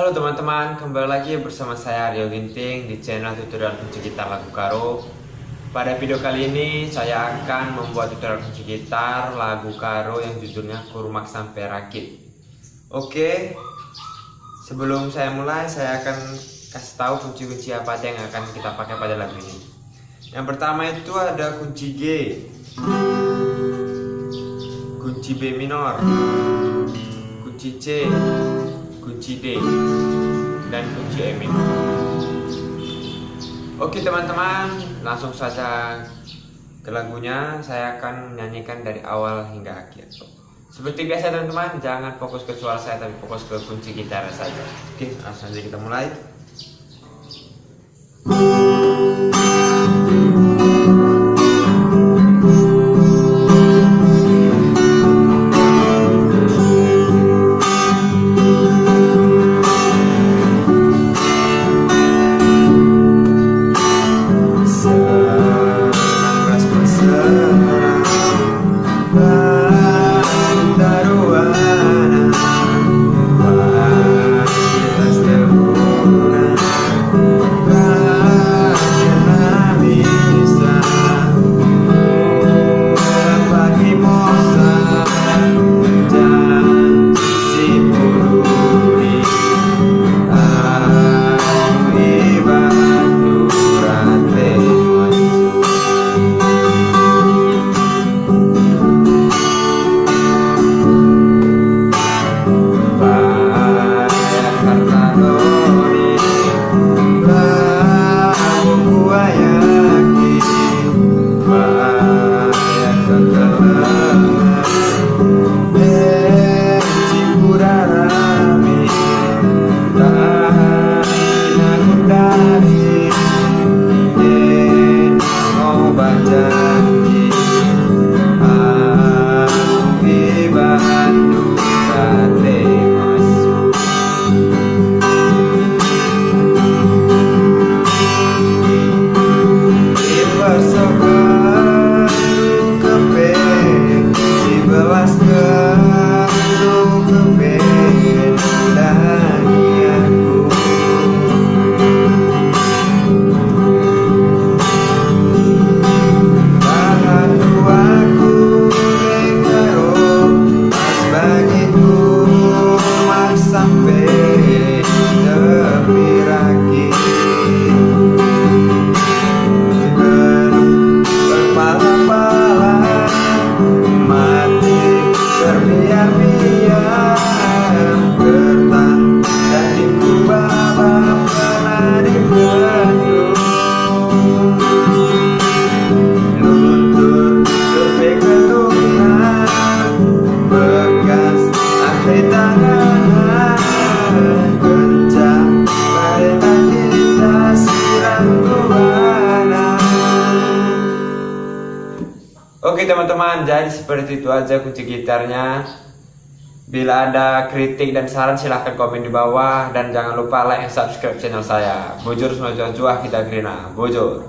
Halo teman-teman, kembali lagi bersama saya Rio Ginting di channel tutorial kunci gitar lagu Karo. Pada video kali ini saya akan membuat tutorial kunci gitar lagu Karo yang judulnya Kurmak Sampai Rakit. Oke, sebelum saya mulai saya akan kasih tahu kunci-kunci apa aja yang akan kita pakai pada lagu ini. Yang pertama itu ada kunci G, kunci B minor, kunci C, kunci D, dan kunci E minor. Oke teman-teman, langsung saja ke lagunya. Saya akan menyanyikan dari awal hingga akhir. Seperti biasa teman-teman, jangan fokus ke suara saya tapi fokus ke kunci gitar saja. Oke, langsung saja kita mulai. Oke teman-teman, jadi seperti itu aja kunci gitarnya. Bila ada kritik dan saran silahkan komen di bawah. Dan jangan lupa like dan subscribe channel saya. Bujur semua juah kita grina, bujur.